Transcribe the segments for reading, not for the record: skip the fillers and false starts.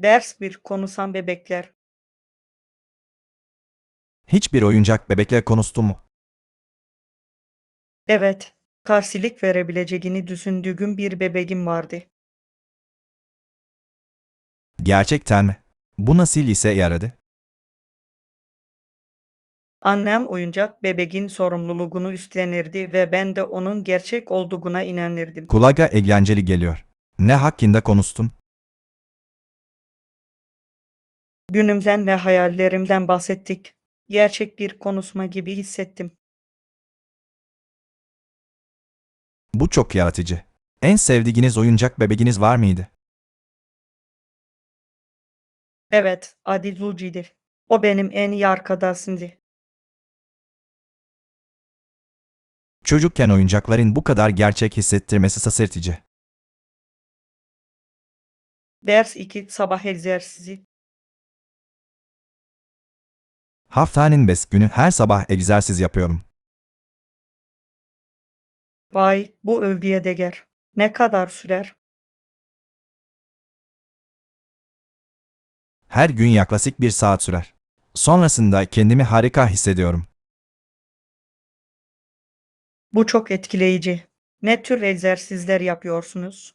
Ders bir konuşan bebekler. Hiçbir oyuncak bebekle konuştu mu? Evet, karşılık verebileceğini düşündüğüm bir bebeğim vardı. Gerçekten mi? Bu nasıl işe yaradı? Annem oyuncak bebeğin sorumluluğunu üstlenirdi ve ben de onun gerçek olduğuna inanırdım. Kulağa eğlenceli geliyor. Ne hakkında konuştun? Günümden ve hayallerimden bahsettik. Gerçek bir konuşma gibi hissettim. Bu çok yaratıcı. En sevdiğiniz oyuncak bebeğiniz var mıydı? Evet, Adil Zulci'dir. O benim en iyi arkadaşımdı. Çocukken oyuncakların bu kadar gerçek hissettirmesi şaşırtıcı. Ders 2 sabah egzersizi. Haftanın 5 günü her sabah egzersiz yapıyorum. Vay, bu övgüye değer. Ne kadar sürer? Her gün yaklaşık 1 saat sürer. Sonrasında kendimi harika hissediyorum. Bu çok etkileyici. Ne tür egzersizler yapıyorsunuz?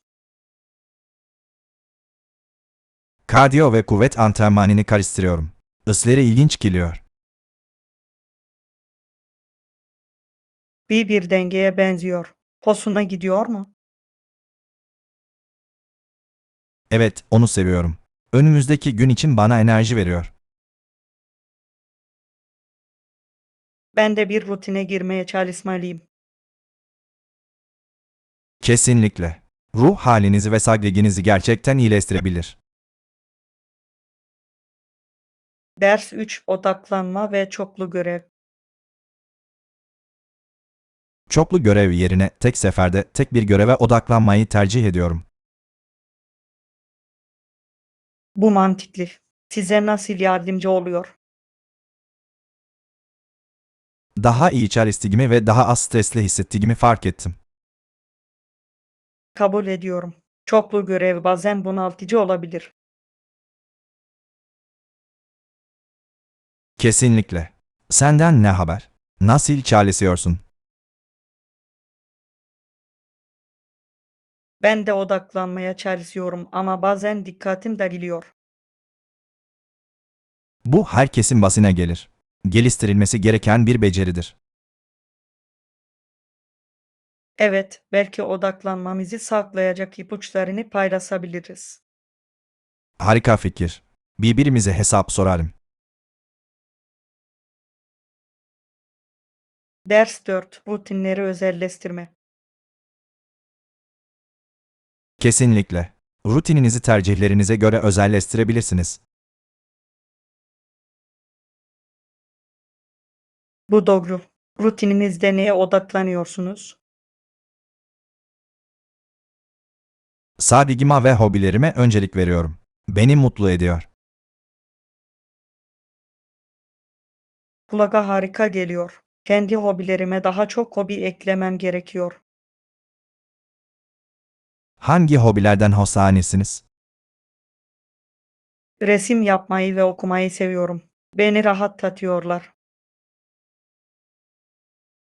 Kardiyo ve kuvvet antrenmanını karıştırıyorum. Isları ilginç geliyor. Bir dengeye benziyor. Hoşuna gidiyor mu? Evet, onu seviyorum. Önümüzdeki gün için bana enerji veriyor. Ben de bir rutine girmeye çalışmalıyım. Kesinlikle. Ruh halinizi ve saygınızı gerçekten iyileştirebilir. Ders 3 odaklanma ve çoklu görev. Çoklu görev yerine tek seferde tek bir göreve odaklanmayı tercih ediyorum. Bu mantıklı. Size nasıl yardımcı oluyor? Daha iyi çalıştığımı ve daha az stresli hissettiğimi fark ettim. Kabul ediyorum. Çoklu görev bazen bunaltıcı olabilir. Kesinlikle. Senden ne haber? Nasıl çalışıyorsun? Ben de odaklanmaya çalışıyorum ama bazen dikkatim dağılıyor. Bu herkesin basına gelir. Geliştirilmesi gereken bir beceridir. Evet, belki odaklanmamızı sağlayacak ipuçlarını paylaşabiliriz. Harika fikir. Birbirimize hesap sorarım. Ders 4 rutinleri özelleştirme. Kesinlikle. Rutininizi tercihlerinize göre özelleştirebilirsiniz. Bu doğru. Rutininizde neye odaklanıyorsunuz? Sadigima ve hobilerime öncelik veriyorum. Beni mutlu ediyor. Kulağa harika geliyor. Kendi hobilerime daha çok hobi eklemem gerekiyor. Hangi hobilerden hoşlanırsınız? Resim yapmayı ve okumayı seviyorum. Beni rahatlatıyorlar.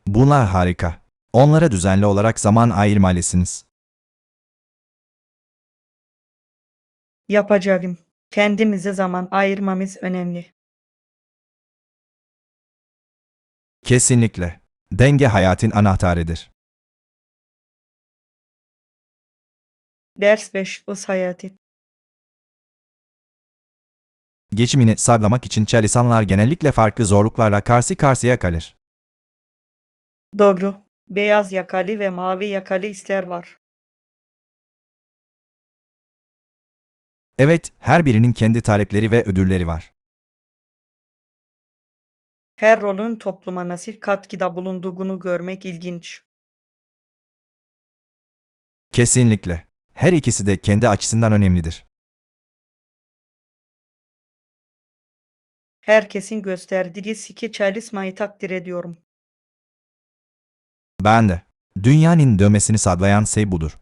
Bunlar harika. Onlara düzenli olarak zaman ayırmalısınız. Yapacağım. Kendimize zaman ayırmamız önemli. Kesinlikle. Denge hayatın anahtarıdır. Ders 5 Iş hayatı. Geçimini sağlamak için çalışanlar genellikle farklı zorluklarla karşı karşıya kalır. Doğru. Beyaz yakalı ve mavi yakalı işler var. Evet, her birinin kendi talepleri ve ödülleri var. Her rolün topluma nasıl katkıda bulunduğunu görmek ilginç. Kesinlikle. Her ikisi de kendi açısından önemlidir. Herkesin gösterdiği siki çalışmayı takdir ediyorum. Ben de. Dünyanın dönmesini sağlayan şey budur.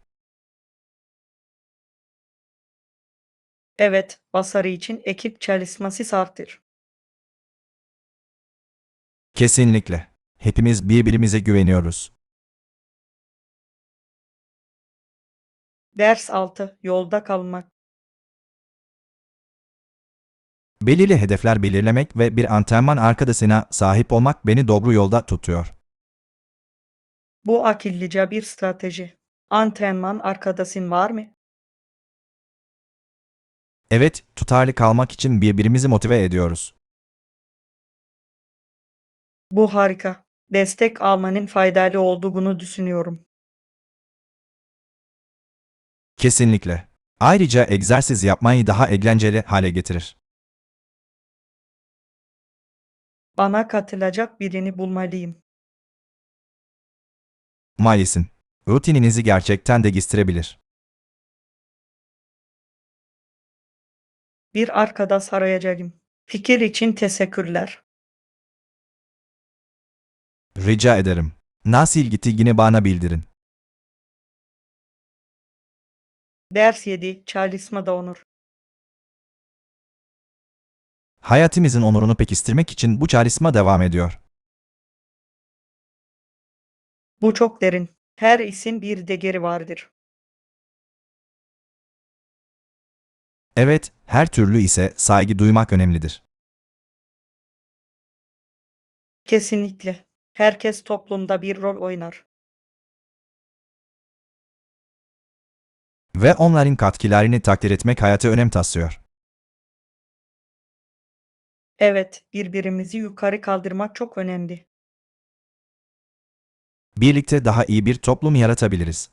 Evet, başarı için ekip çalışması şarttır. Kesinlikle. Hepimiz birbirimize güveniyoruz. Ders 6. Yolda kalmak. Belirli hedefler belirlemek ve bir antrenman arkadaşına sahip olmak beni doğru yolda tutuyor. Bu akıllıca bir strateji. Antrenman arkadaşın var mı? Evet, tutarlı kalmak için birbirimizi motive ediyoruz. Bu harika. Destek almanın faydalı olduğunu düşünüyorum. Kesinlikle. Ayrıca egzersiz yapmayı daha eğlenceli hale getirir. Bana katılacak birini bulmalıyım. Maalesef. Rutininizi gerçekten de geliştirebilir. Bir arkadaş arayacağım. Fikir için teşekkürler. Rica ederim. Nasıl gitti yine bana bildirin. Ders 7. Çalışma onur. Hayatımızın onurunu pekiştirmek için bu çalışma devam ediyor. Bu çok derin. Her isim bir değeri vardır. Evet, her türlü ise saygı duymak önemlidir. Kesinlikle. Herkes toplumda bir rol oynar. Ve onların katkılarını takdir etmek hayata önem taşıyor. Evet, birbirimizi yukarı kaldırmak çok önemli. Birlikte daha iyi bir toplum yaratabiliriz.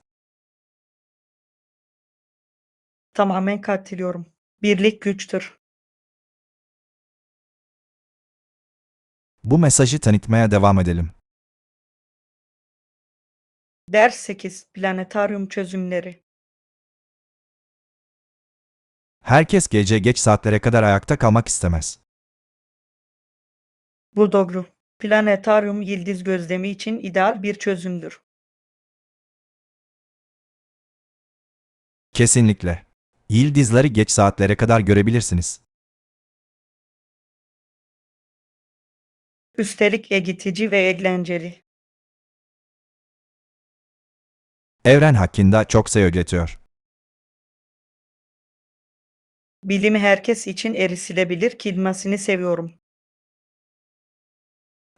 Tamamen katılıyorum. Birlik güçtür. Bu mesajı tanıtmaya devam edelim. Ders 8. Planetaryum çözümleri. Herkes gece geç saatlere kadar ayakta kalmak istemez. Bu doğru. Planetaryum yıldız gözlemi için ideal bir çözümdür. Kesinlikle. Yıldızları geç saatlere kadar görebilirsiniz. Üstelik eğitici ve eğlenceli. Evren hakkında çok şey öğretiyor. Bilim herkes için erişilebilir kelimesini seviyorum.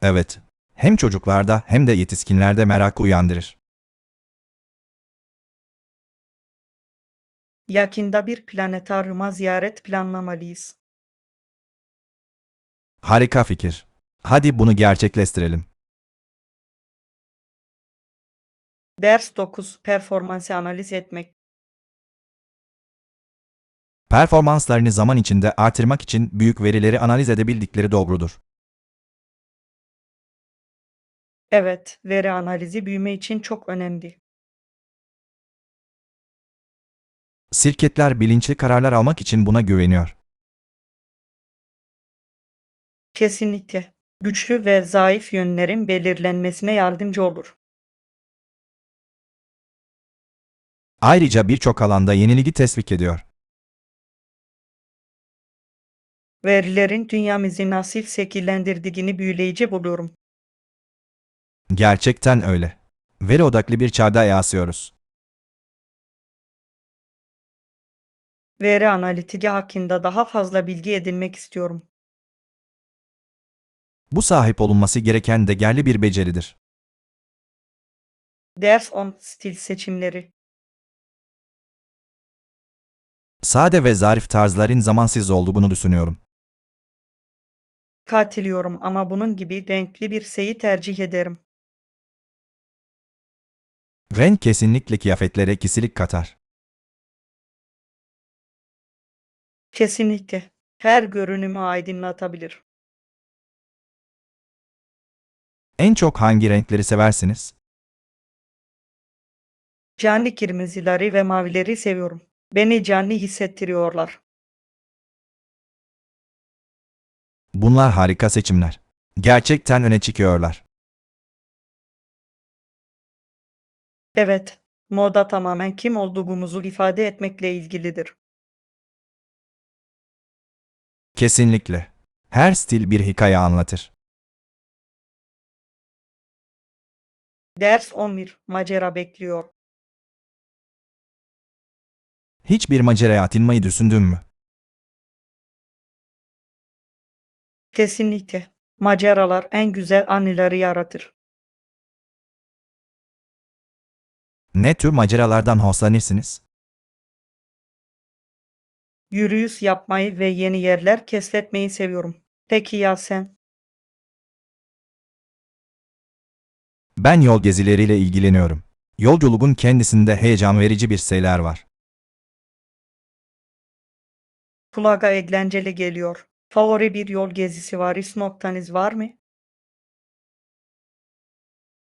Evet. Hem çocuklarda hem de yetişkinlerde merak uyandırır. Yakında bir planetaryuma ziyaret planlamalıyız. Harika fikir. Hadi bunu gerçekleştirelim. Ders 9. Performansı analiz etmek. Performanslarını zaman içinde artırmak için büyük verileri analiz edebildikleri doğrudur. Evet, veri analizi büyüme için çok önemli. Şirketler bilinçli kararlar almak için buna güveniyor. Kesinlikle. Güçlü ve zayıf yönlerin belirlenmesine yardımcı olur. Ayrıca birçok alanda yeniliği teşvik ediyor. Verilerin dünyamızı nasıl şekillendirdiğini büyüleyici buluyorum. Gerçekten öyle. Veri odaklı bir çağda yaşıyoruz. Veri analitiki hakkında daha fazla bilgi edinmek istiyorum. Bu sahip olunması gereken değerli bir beceridir. Ders 10. Stil seçimleri. Sade ve zarif tarzların zamansız olduğunu düşünüyorum. Katılıyorum ama bunun gibi renkli bir şeyi tercih ederim. Renk kesinlikle kıyafetlere kişilik katar. Kesinlikle. Her görünümü aydınlatabilir. En çok hangi renkleri seversiniz? Canlı kırmızıları ve mavileri seviyorum. Beni canlı hissettiriyorlar. Bunlar harika seçimler. Gerçekten öne çıkıyorlar. Evet, moda tamamen kim olduğumuzu ifade etmekle ilgilidir. Kesinlikle. Her stil bir hikaye anlatır. Ders 11. Macera bekliyor. Hiçbir maceraya atılmayı düşündün mü? Kesinlikle. Maceralar en güzel anıları yaratır. Ne tür maceralardan hoşlanırsınız? Yürüyüş yapmayı ve yeni yerler keşfetmeyi seviyorum. Peki ya sen? Ben yol gezileriyle ilgileniyorum. Yolculuğun kendisinde heyecan verici bir şeyler var. Kulağa eğlenceli geliyor. Favori bir yol gezisi varış noktanız var mı?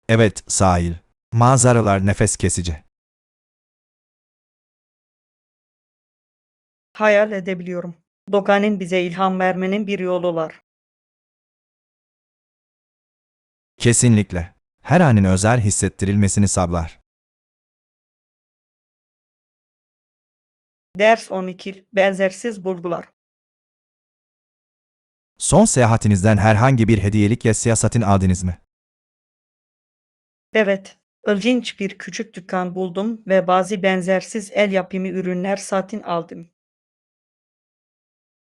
Evet, sahil. Manzaralar nefes kesici. Hayal edebiliyorum. Doğanın bize ilham vermenin bir yolu var. Kesinlikle. Her anın özel hissettirilmesini sağlar. Ders 12. Benzersiz bulgular. Son seyahatinizden herhangi bir hediyelik ya siyasetin aldınız mı? Evet, ilginç bir küçük dükkan buldum ve bazı benzersiz el yapımı ürünler satın aldım.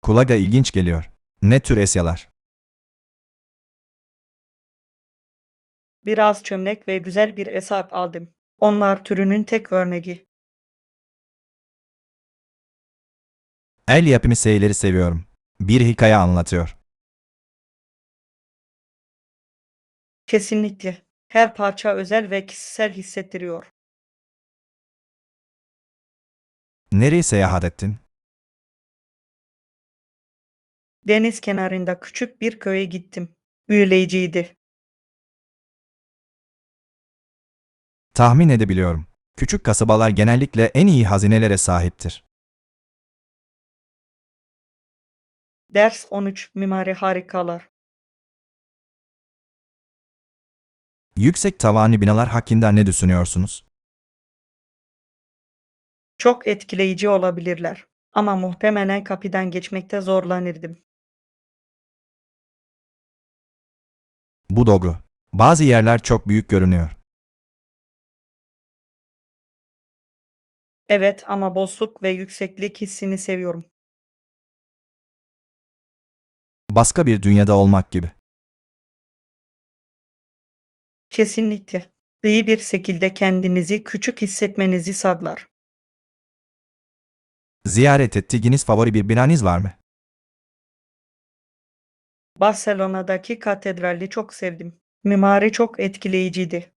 Kulağa ilginç geliyor. Ne tür eşyalar? Biraz çömlek ve güzel bir hesap aldım. Onlar türünün tek örneği. El yapımı şeyleri seviyorum. Bir hikaye anlatıyor. Kesinlikle. Her parça özel ve kişisel hissettiriyor. Nereye seyahat ettin? Deniz kenarında küçük bir köye gittim. Büyüleyiciydi. Tahmin edebiliyorum. Küçük kasabalar genellikle en iyi hazinelere sahiptir. Ders 13. Mimari harikalar. Yüksek tavanlı binalar hakkında ne düşünüyorsunuz? Çok etkileyici olabilirler. Ama muhtemelen kapıdan geçmekte zorlanırdım. Bu doğru. Bazı yerler çok büyük görünüyor. Evet ama boşluk ve yükseklik hissini seviyorum. Başka bir dünyada olmak gibi. Kesinlikle. İyi bir şekilde kendinizi küçük hissetmenizi sağlar. Ziyaret ettiğiniz favori bir binanız var mı? Barcelona'daki katedrali çok sevdim. Mimari çok etkileyiciydi.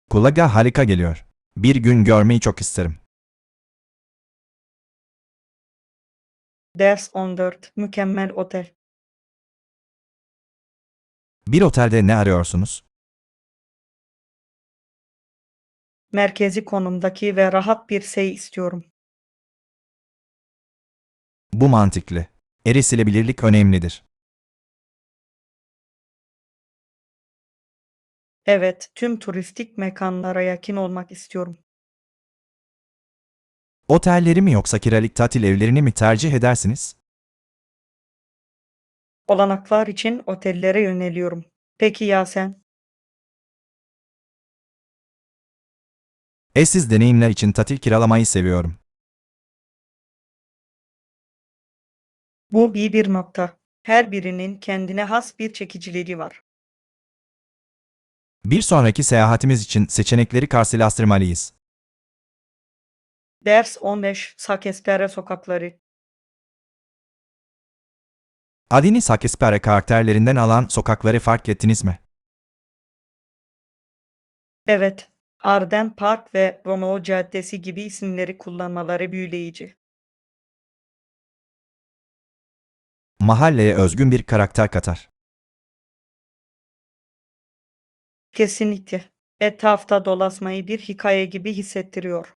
Kulağa harika geliyor. Bir gün görmeyi çok isterim. Ders 14. Mükemmel otel. Bir otelde ne arıyorsunuz? Merkezi konumdaki ve rahat bir şey istiyorum. Bu mantıklı. Erişilebilirlik önemlidir. Evet, tüm turistik mekanlara yakın olmak istiyorum. Otelleri mi yoksa kiralık tatil evlerini mi tercih edersiniz? Olanaklar için otellere yöneliyorum. Peki ya sen? Eşsiz deneyimler için tatil kiralamayı seviyorum. Bu iyi bir nokta. Her birinin kendine has bir çekiciliği var. Bir sonraki seyahatimiz için seçenekleri karşılaştırmalıyız. Ders 15. Sakespere sokakları. Adini Sakespere karakterlerinden alan sokakları fark ettiniz mi? Evet, Arden Park ve Romeo Caddesi gibi isimleri kullanmaları büyüleyici. Mahalleye özgün bir karakter katar. Kesinlikle. Etrafta dolaşmayı bir hikaye gibi hissettiriyor.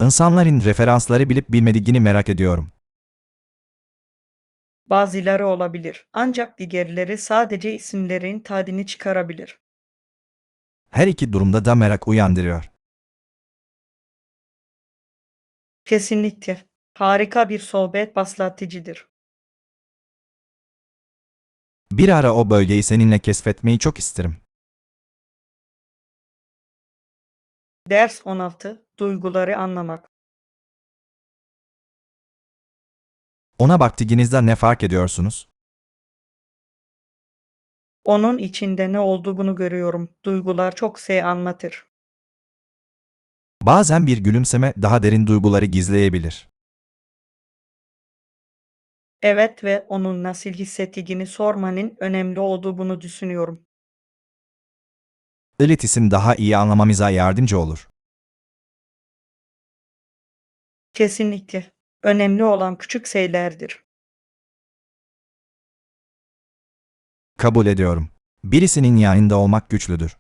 İnsanların referansları bilip bilmediğini merak ediyorum. Bazıları olabilir. Ancak diğerleri sadece isimlerin tadını çıkarabilir. Her iki durumda da merak uyandırıyor. Kesinlikle. Harika bir sohbet başlatıcıdır. Bir ara o bölgeyi seninle keşfetmeyi çok isterim. Ders 16. Duyguları anlamak. Ona baktığınızda ne fark ediyorsunuz? Onun içinde ne olduğunu görüyorum. Duygular çok şey anlatır. Bazen bir gülümseme daha derin duyguları gizleyebilir. Evet ve onun nasıl hissettiğini sormanın önemli olduğunu düşünüyorum. İletişim daha iyi anlamamıza yardımcı olur. Kesinlikle. Önemli olan küçük şeylerdir. Kabul ediyorum. Birisinin yanında olmak güçlüdür.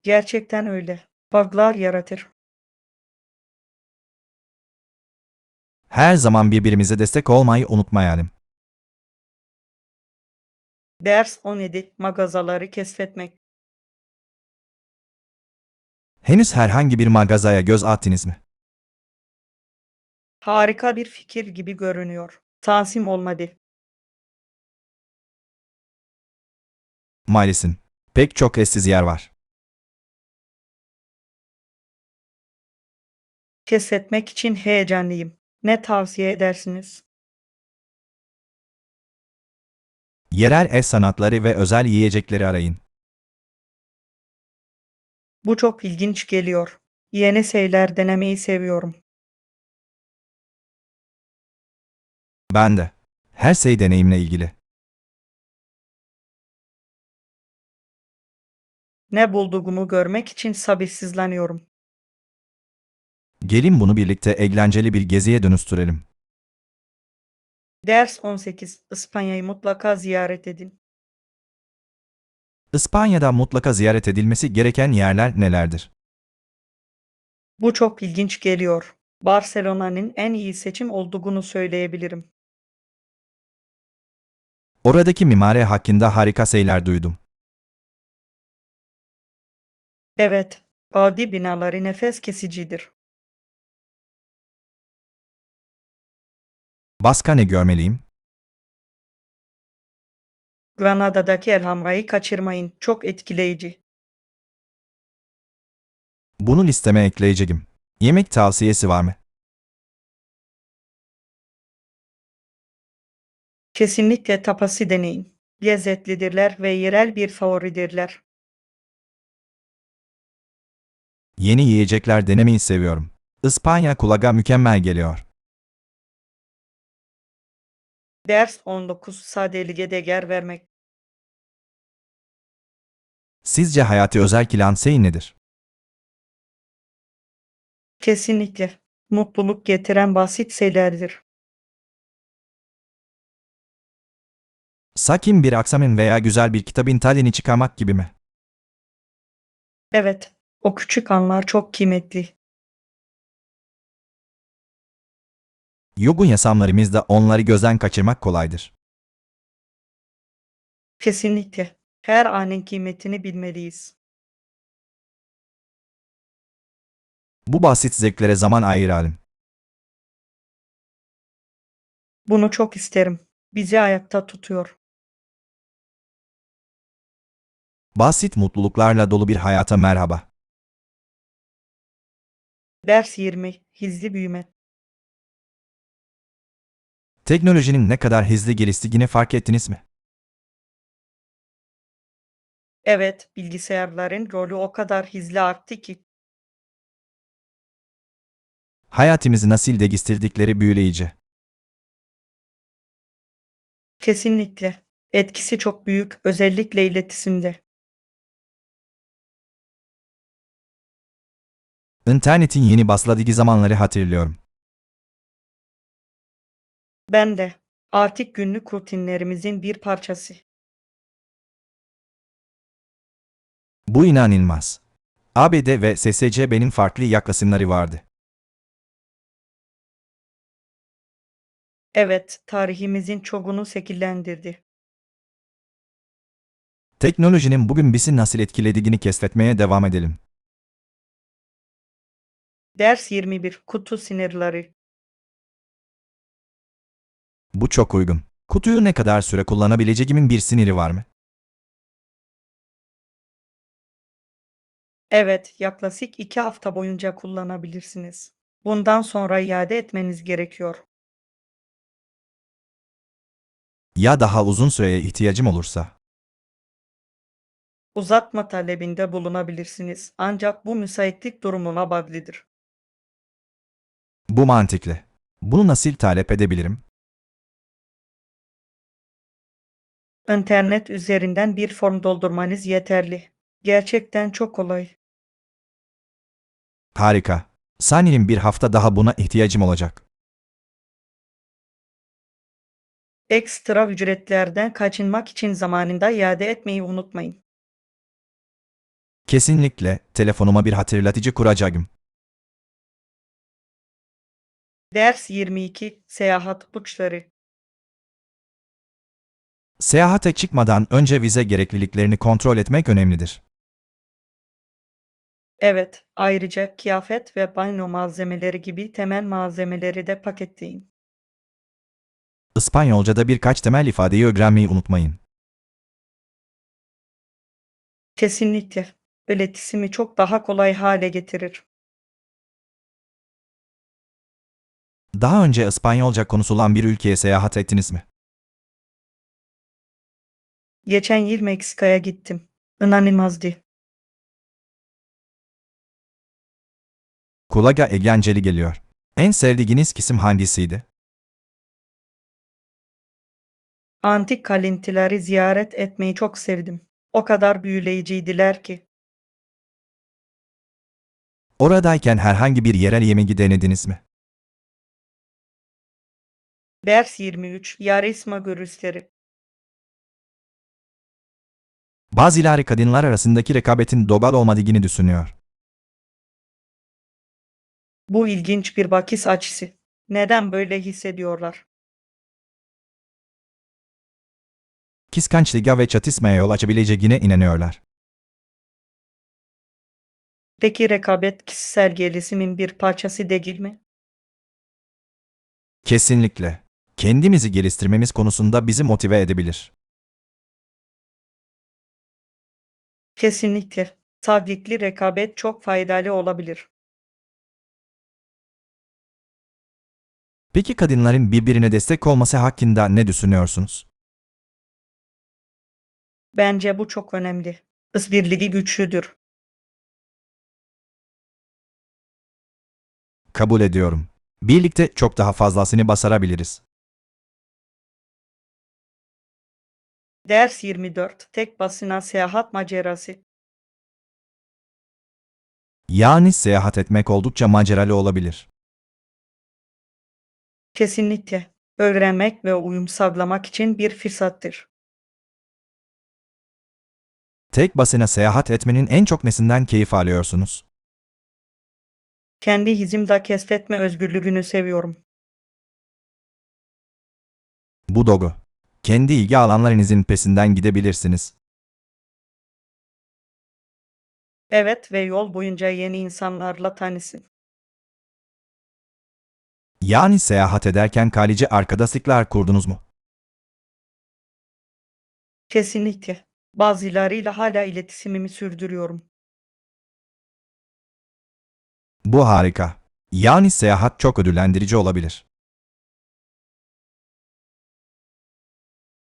Gerçekten öyle. Bağlar yaratır. Her zaman birbirimize destek olmayı unutmayalım. Ders 17. Mağazaları keşfetmek. Henüz herhangi bir mağazaya göz attınız mı? Harika bir fikir gibi görünüyor. Tansim olmadı. Maalesef. Pek çok eşsiz yer var. Keşfetmek için heyecanlıyım. Ne tavsiye edersiniz? Yerel el sanatları ve özel yiyecekleri arayın. Bu çok ilginç geliyor. Yeni şeyler denemeyi seviyorum. Ben de. Her şey deneyimle ilgili. Ne bulduğumu görmek için sabırsızlanıyorum. Gelin bunu birlikte eğlenceli bir geziye dönüştürelim. Ders 18. İspanya'yı mutlaka ziyaret edin. İspanya'da mutlaka ziyaret edilmesi gereken yerler nelerdir? Bu çok ilginç geliyor. Barcelona'nın en iyi seçim olduğunu söyleyebilirim. Oradaki mimari hakkında harika şeyler duydum. Evet, Gaudi binaları nefes kesicidir. Başka ne görmeliyim? Granada'daki Elhamra'yı kaçırmayın. Çok etkileyici. Bunu listeme ekleyeceğim. Yemek tavsiyesi var mı? Kesinlikle tapası deneyin. Lezzetlidirler ve yerel bir favoridirler. Yeni yiyecekler denemeyi seviyorum. İspanya kulağa mükemmel geliyor. Ders 19. Sadeliğe değer vermek. Sizce hayatı özel kılan şey nedir? Kesinlikle. Mutluluk getiren basit şeylerdir. Sakin bir akşamın veya güzel bir kitabın tadını çıkarmak gibi mi? Evet, o küçük anlar çok kıymetli. Yogun yaşamlarımızda onları gözden kaçırmak kolaydır. Kesinlikle. Her anın kıymetini bilmeliyiz. Bu basit zevklere zaman ayıralım. Bunu çok isterim. Bizi ayakta tutuyor. Basit mutluluklarla dolu bir hayata merhaba. Ders 20. Hızlı büyüme. Teknolojinin ne kadar hızlı geliştiğini fark ettiniz mi? Evet, bilgisayarların rolü o kadar hızlı arttı ki. Hayatımızı nasıl değiştirdikleri büyüleyici. Kesinlikle. Etkisi çok büyük, özellikle iletişimde. İnternetin yeni başladığı zamanları hatırlıyorum. Ben de. Artık günlük rutinlerimizin bir parçası. Bu inanılmaz. ABD ve SSCB'nin farklı yaklaşımları vardı. Evet, tarihimizin çoğunu şekillendirdi. Teknolojinin bugün bizi nasıl etkilediğini keşfetmeye devam edelim. Ders 21. Kutu sınırları. Bu çok uygun. Kutuyu ne kadar süre kullanabileceğimin bir sınırı var mı? Evet, yaklaşık 2 hafta boyunca kullanabilirsiniz. Bundan sonra iade etmeniz gerekiyor. Ya daha uzun süreye ihtiyacım olursa? Uzatma talebinde bulunabilirsiniz. Ancak bu müsaitlik durumuna bağlıdır. Bu mantıklı. Bunu nasıl talep edebilirim? İnternet üzerinden bir form doldurmanız yeterli. Gerçekten çok kolay. Harika. Sanırım bir hafta daha buna ihtiyacım olacak. Ekstra ücretlerden kaçınmak için zamanında iade etmeyi unutmayın. Kesinlikle telefonuma bir hatırlatıcı kuracağım. Ders 22. Seyahat burçları. Seyahate çıkmadan önce vize gerekliliklerini kontrol etmek önemlidir. Evet, ayrıca kıyafet ve banyo malzemeleri gibi temel malzemeleri de paketleyin. İspanyolca'da birkaç temel ifadeyi öğrenmeyi unutmayın. Kesinlikle. İletişimi çok daha kolay hale getirir. Daha önce İspanyolca konuşulan bir ülkeye seyahat ettiniz mi? Geçen yıl Meksika'ya gittim. İnanılmazdı. Kulağa eğlenceli geliyor. En sevdiğiniz kısım hangisiydi? Antik kalıntıları ziyaret etmeyi çok sevdim. O kadar büyüleyiciydiler ki. Oradayken herhangi bir yerel yemeği denediniz mi? Ders 23. Yarışma görüşleri. Bazıları kadınlar arasındaki rekabetin doğal olmadığını düşünüyor. Bu ilginç bir bakış açısı. Neden böyle hissediyorlar? Kıskançlığa ve çatışmaya yol açabileceğine inanıyorlar. Peki rekabet kişisel gelişimin bir parçası değil mi? Kesinlikle. Kendimizi geliştirmemiz konusunda bizi motive edebilir. Kesinlikle. Sağlıklı rekabet çok faydalı olabilir. Peki kadınların birbirine destek olması hakkında ne düşünüyorsunuz? Bence bu çok önemli. İşbirliği güçlüdür. Kabul ediyorum. Birlikte çok daha fazlasını başarabiliriz. Ders 24. Tek başına seyahat macerası. Yani seyahat etmek oldukça maceralı olabilir. Kesinlikle. Öğrenmek ve uyum sağlamak için bir fırsattır. Tek başına seyahat etmenin en çok nesinden keyif alıyorsunuz? Kendi hizimde keşfetme özgürlüğünü seviyorum. Bu doğru. Kendi ilgi alanlarınızın peşinden gidebilirsiniz. Evet ve yol boyunca yeni insanlarla tanışın. Yani seyahat ederken kalıcı arkadaşlıklar kurdunuz mu? Kesinlikle. Bazılarıyla hala iletişimimi sürdürüyorum. Bu harika. Yani seyahat çok ödüllendirici olabilir.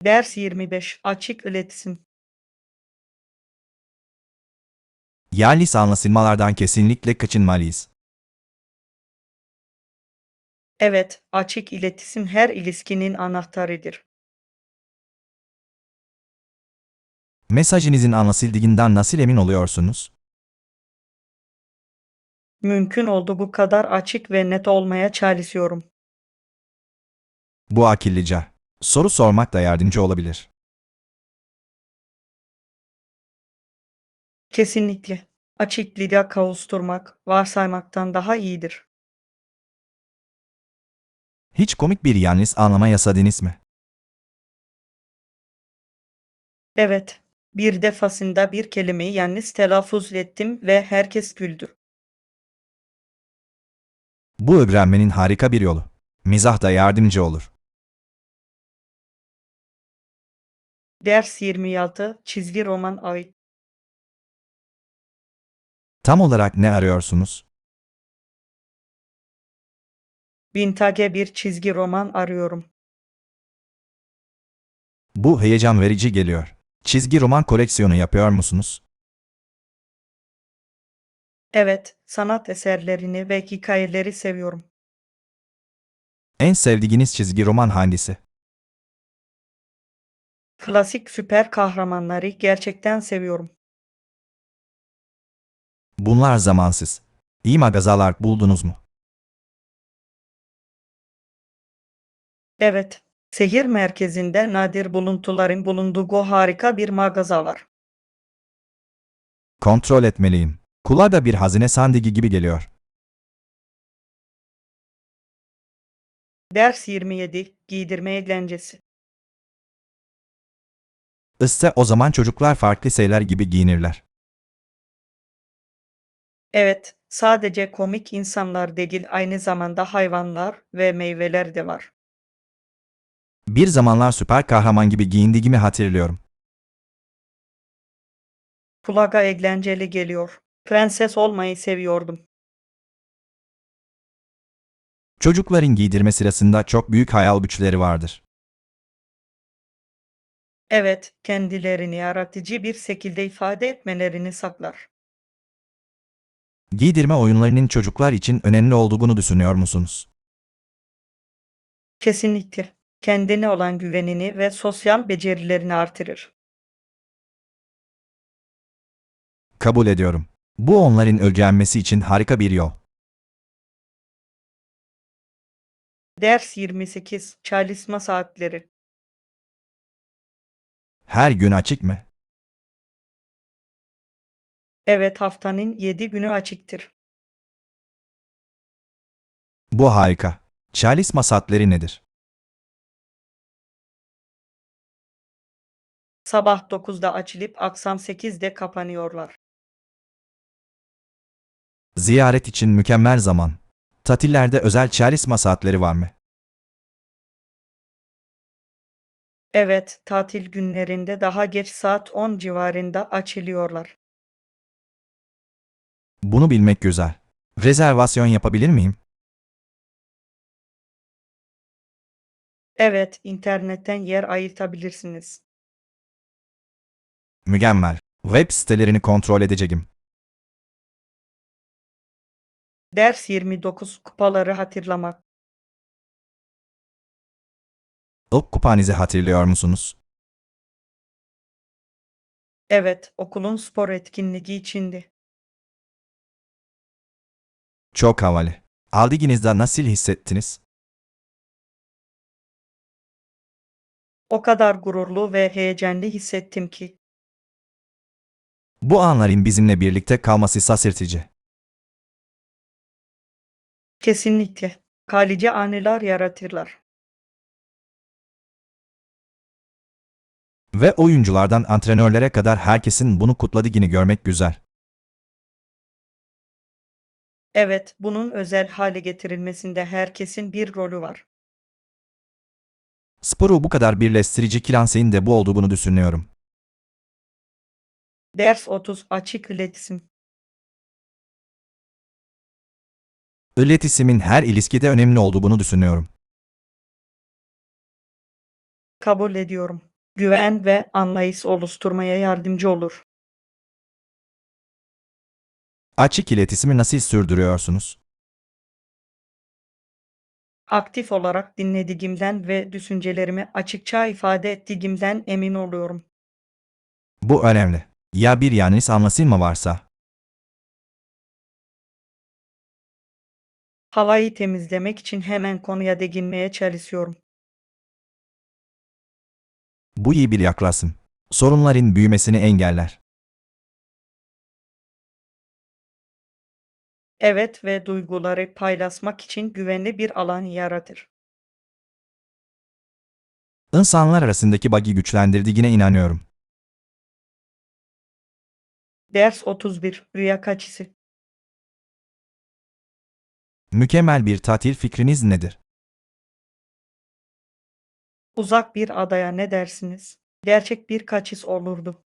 Ders 25. Açık iletişim. Yanlış anlaşılmalardan kesinlikle kaçınmalıyız. Evet, açık iletişim her ilişkinin anahtarıdır. Mesajınızın anlaşıldığından nasıl emin oluyorsunuz? Mümkün olduğu kadar açık ve net olmaya çalışıyorum. Bu akıllıca. Soru sormak da yardımcı olabilir. Kesinlikle. Açıklığa kavuşturmak, varsaymaktan daha iyidir. Hiç komik bir yanlış anlama yaşadınız mı? Evet, bir defasında bir kelimeyi yanlış telaffuz ettim ve herkes güldü. Bu öğrenmenin harika bir yolu. Mizah da yardımcı olur. Ders 26 çizgi roman ait. Tam olarak ne arıyorsunuz? Vintage bir çizgi roman arıyorum. Bu heyecan verici geliyor. Çizgi roman koleksiyonu yapıyor musunuz? Evet, sanat eserlerini ve hikayeleri seviyorum. En sevdiğiniz çizgi roman hangisi? Klasik süper kahramanları gerçekten seviyorum. Bunlar zamansız. İyi magazalar buldunuz mu? Evet, şehir merkezinde nadir buluntuların bulunduğu harika bir mağaza var. Kontrol etmeliyim. Kulağa da bir hazine sandığı gibi geliyor. Ders 27 giydirme eğlencesi. İşte o zaman çocuklar farklı şeyler gibi giyinirler. Evet, sadece komik insanlar değil, aynı zamanda hayvanlar ve meyveler de var. Bir zamanlar süper kahraman gibi giyindiğimi hatırlıyorum. Kulağa eğlenceli geliyor. Prenses olmayı seviyordum. Çocukların giydirme sırasında çok büyük hayal güçleri vardır. Evet, kendilerini yaratıcı bir şekilde ifade etmelerini saklar. Giydirme oyunlarının çocuklar için önemli olduğunu düşünüyor musunuz? Kesinlikle. Kendine olan güvenini ve sosyal becerilerini artırır. Kabul ediyorum. Bu onların öğrenmesi için harika bir yol. Ders 28 çalışma saatleri. Her gün açık mı? Evet, haftanın 7 günü açıktır. Bu harika. Çalışma saatleri nedir? Sabah 9'da açılıp akşam 8'de kapanıyorlar. Ziyaret için mükemmel zaman. Tatillerde özel çalışma saatleri var mı? Evet, tatil günlerinde daha geç saat 10 civarında açılıyorlar. Bunu bilmek güzel. Rezervasyon yapabilir miyim? Evet, internetten yer ayırtabilirsiniz. Mükemmel. Web sitelerini kontrol edeceğim. Ders 29 kupaları hatırlamak. İlk kupanızı hatırlıyor musunuz? Evet, okulun spor etkinliği içindi. Çok havalı. Aldığınızda nasıl hissettiniz? O kadar gururlu ve heyecanlı hissettim ki. Bu anların bizimle birlikte kalması şaşırtıcı. Kesinlikle. Kalıcı anılar yaratırlar. Ve oyunculardan antrenörlere kadar herkesin bunu kutladığını görmek güzel. Evet, bunun özel hale getirilmesinde herkesin bir rolü var. Sporu bu kadar birleştirici kılan şeyin de bu olduğunu düşünüyorum. Ders 30 açık iletişim. İletişimin her ilişkide önemli olduğunu düşünüyorum. Kabul ediyorum. Güven ve anlayış oluşturmaya yardımcı olur. Açık iletişimi nasıl sürdürüyorsunuz? Aktif olarak dinlediğimden ve düşüncelerimi açıkça ifade ettiğimden emin oluyorum. Bu önemli. Ya bir yanlış anlaşılma varsa? Havayı temizlemek için hemen konuya değinmeye çalışıyorum. Bu iyi bir yaklaşım. Sorunların büyümesini engeller. Evet ve duyguları paylaşmak için güvenli bir alan yaratır. İnsanlar arasındaki bağı güçlendirdiğine inanıyorum. Ders 31 Rüya kaçısı. Mükemmel bir tatil fikriniz nedir? Uzak bir adaya ne dersiniz? Gerçek bir kaçış olurdu.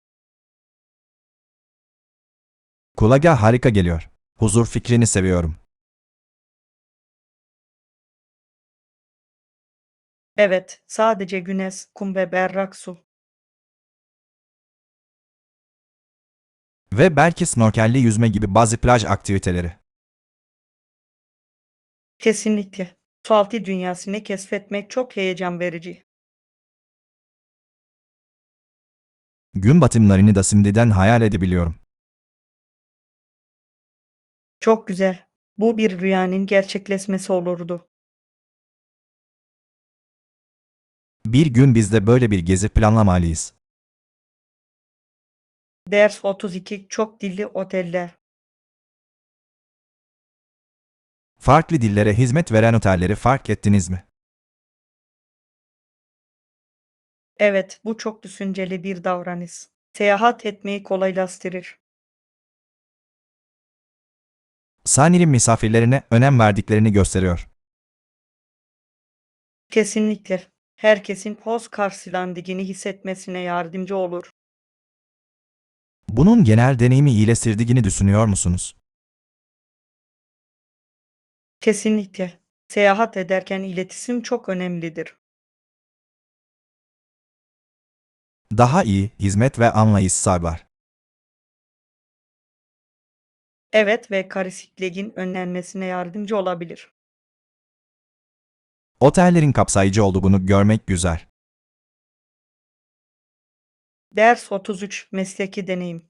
Kulağa harika geliyor. Huzur fikrini seviyorum. Evet, sadece güneş, kum ve berrak su. Ve belki snorkelli yüzme gibi bazı plaj aktiviteleri. Kesinlikle. Sualtı dünyasını keşfetmek çok heyecan verici. Gün batımlarını da şimdiden hayal edebiliyorum. Çok güzel. Bu bir rüyanın gerçekleşmesi olurdu. Bir gün biz de böyle bir gezi planlamalıyız. Ders 32 çok dilli oteller. Farklı dillere hizmet veren otelleri fark ettiniz mi? Evet, bu çok düşünceli bir davranış. Seyahat etmeyi kolaylaştırır. Sanırım misafirlerine önem verdiklerini gösteriyor. Kesinlikle. Herkesin hoş karşılandığını hissetmesine yardımcı olur. Bunun genel deneyimi iyileştirdiğini düşünüyor musunuz? Kesinlikle. Seyahat ederken iletişim çok önemlidir. Daha iyi hizmet ve anlayış sağlar. Evet ve karışıklığın önlenmesine yardımcı olabilir. Otellerin kapsayıcı olduğunu görmek güzel. Ders 33 mesleki deneyim.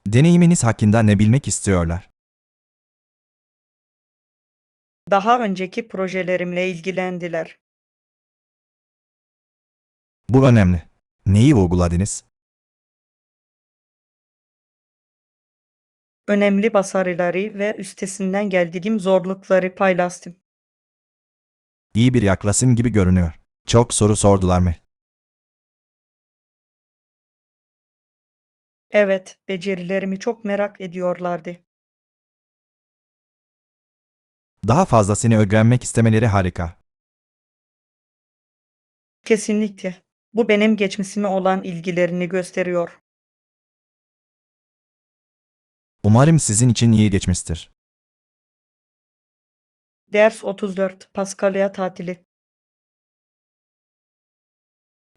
Deneyiminiz hakkında ne bilmek istiyorlar? Daha önceki projelerimle ilgilendiler. Bu önemli. Neyi uyguladınız? Önemli başarıları ve üstesinden geldiğim zorlukları paylaştım. İyi bir yaklaşım gibi görünüyor. Çok soru sordular mı? Evet, becerilerimi çok merak ediyorlardı. Daha fazlasını öğrenmek istemeleri harika. Kesinlikle. Bu benim geçmişime olan ilgilerini gösteriyor. Umarım sizin için iyi geçmiştir. Ders 34 Paskalya tatili.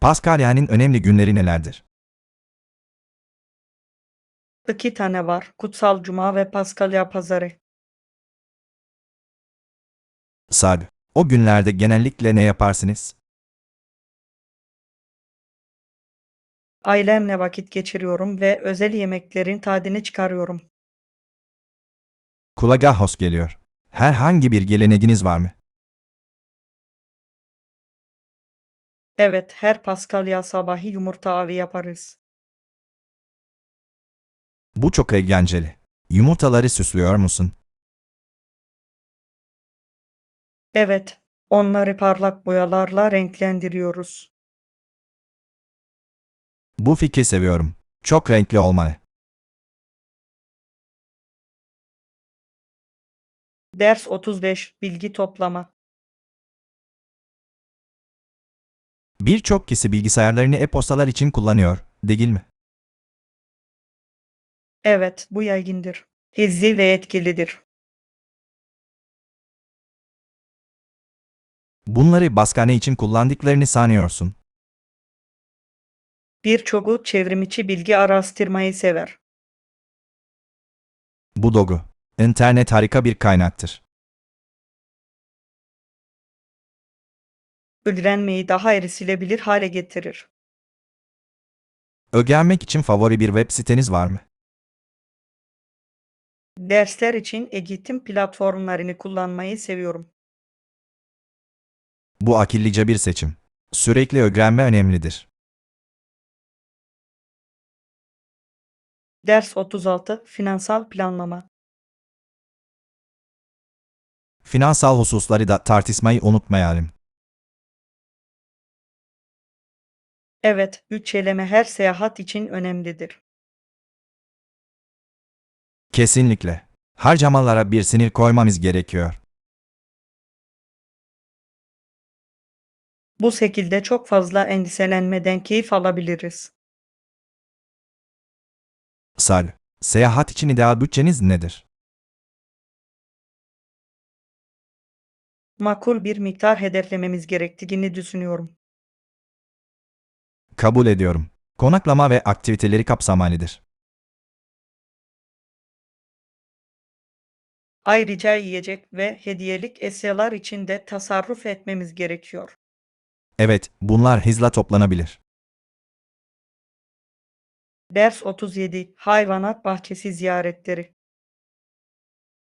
Paskalya'nın önemli günleri nelerdir? 2 tane var. Kutsal Cuma ve Paskalya pazarı. Sad. O günlerde genellikle ne yaparsınız? Ailemle vakit geçiriyorum ve özel yemeklerin tadını çıkarıyorum. Kulağa hoş geliyor. Herhangi bir geleneğiniz var mı? Evet, her Paskalya sabahı yumurta avı yaparız. Bu çok eğlenceli. Yumurtaları süslüyor musun? Evet, onları parlak boyalarla renklendiriyoruz. Bu fikri seviyorum. Çok renkli olmalı. Ders 35 Bilgi toplama. Birçok kişi bilgisayarlarını e-postalar için kullanıyor, değil mi? Evet, bu yaygındır. Hızlı ve etkilidir. Bunları başka ne için kullandıklarını sanıyorsun. Birçoğu çevrimiçi bilgi araştırmayı sever. Bu doğru. İnternet harika bir kaynaktır. Öğrenmeyi daha erişilebilir hale getirir. Öğrenmek için favori bir web siteniz var mı? Dersler için eğitim platformlarını kullanmayı seviyorum. Bu akıllıca bir seçim. Sürekli öğrenme önemlidir. Ders 36 Finansal planlama. Finansal hususları da tartışmayı unutmayalım. Evet, bütçeleme her seyahat için önemlidir. Kesinlikle. Harcamalara bir sınır koymamız gerekiyor. Bu şekilde çok fazla endişelenmeden keyif alabiliriz. Sal, seyahat için ideal bütçeniz nedir? Makul bir miktar hedeflememiz gerektiğini düşünüyorum. Kabul ediyorum. Konaklama ve aktiviteleri kapsamalıdır. Ayrıca yiyecek ve hediyelik eşyalar için de tasarruf etmemiz gerekiyor. Evet, bunlar hızla toplanabilir. Ders 37. Hayvanat bahçesi ziyaretleri.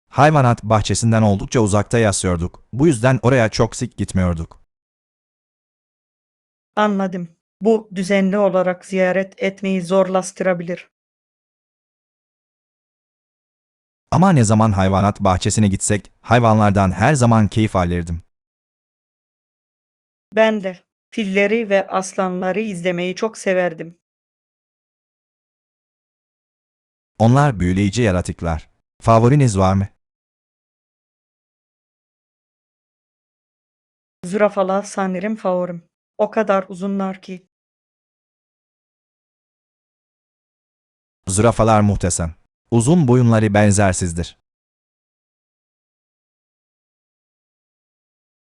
Hayvanat bahçesinden oldukça uzakta yaşıyorduk. Bu yüzden oraya çok sık gitmiyorduk. Anladım. Bu düzenli olarak ziyaret etmeyi zorlaştırabilir. Ama ne zaman hayvanat bahçesine gitsek, hayvanlardan her zaman keyif alırdım. Ben de filleri ve aslanları izlemeyi çok severdim. Onlar büyüleyici yaratıklar. Favoriniz var mı? Zürafalar sanırım favorim. O kadar uzunlar ki. Zürafalar muhteşem. Uzun boyunları benzersizdir.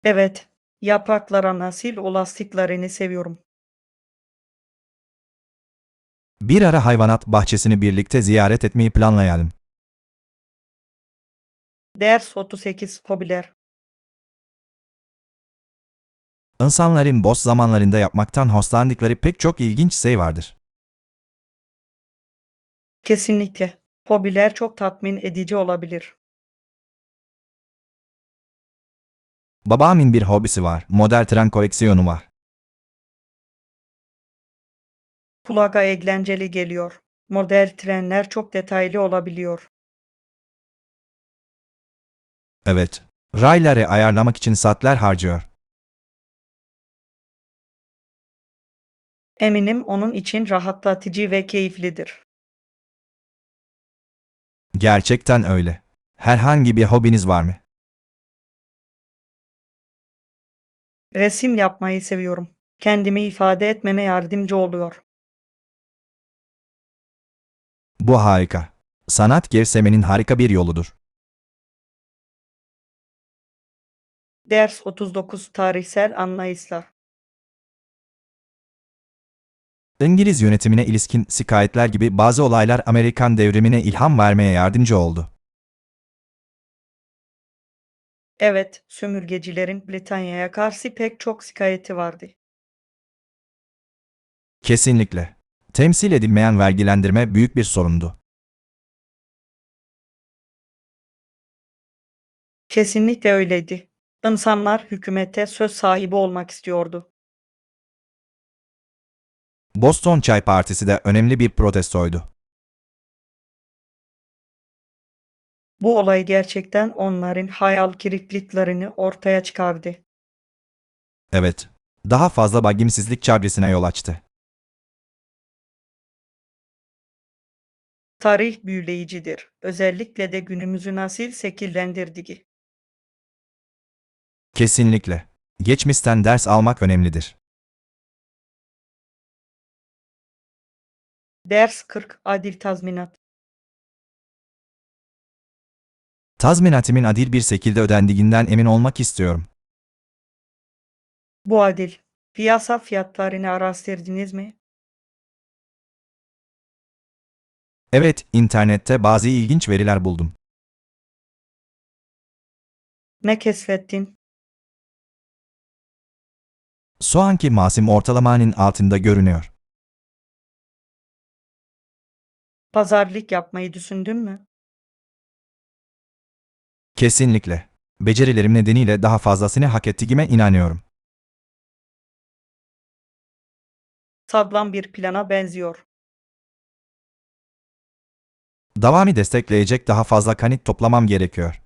Evet, yapraklara nasıl ulaştıklarını seviyorum. Bir ara hayvanat bahçesini birlikte ziyaret etmeyi planlayalım. Ders 38. Hobiler. İnsanların boş zamanlarında yapmaktan hoşlandıkları pek çok ilginç şey vardır. Kesinlikle. Hobiler çok tatmin edici olabilir. Babamın bir hobisi var. Model tren koleksiyonu var. Kulağa eğlenceli geliyor. Model trenler çok detaylı olabiliyor. Evet. Rayları ayarlamak için saatler harcıyor. Eminim onun için rahatlatıcı ve keyiflidir. Gerçekten öyle. Herhangi bir hobiniz var mı? Resim yapmayı seviyorum. Kendimi ifade etmeme yardımcı oluyor. Bu harika. Sanat gevşemenin harika bir yoludur. Ders 39. Tarihsel anlayışlar. İngiliz yönetimine ilişkin şikayetler gibi bazı olaylar Amerikan devrimine ilham vermeye yardımcı oldu. Evet, sömürgecilerin Britanya'ya karşı pek çok şikayeti vardı. Kesinlikle. Temsil edilmeyen vergilendirme büyük bir sorundu. Kesinlikle öyleydi. İnsanlar hükümete söz sahibi olmak istiyordu. Boston Çay Partisi de önemli bir protestoydu. Bu olay gerçekten onların hayal kırıklıklarını ortaya çıkardı. Evet. Daha fazla bagimsizlik çabresine yol açtı. Tarih büyüleyicidir. Özellikle de günümüzü nasıl şekillendirdiği. Kesinlikle. Geçmişten ders almak önemlidir. Ders 40. Adil tazminat. Tazminatımın adil bir şekilde ödendiğinden emin olmak istiyorum. Bu adil. Piyasa fiyatlarını araştırdınız mı? Evet, internette bazı ilginç veriler buldum. Ne keşfettin? Soğanki mavsim ortalamanın altında görünüyor. Pazarlık yapmayı düşündün mü? Kesinlikle. Becerilerim nedeniyle daha fazlasını hak ettiğime inanıyorum. Sağlam bir plana benziyor. Davamı destekleyecek daha fazla kanıt toplamam gerekiyor.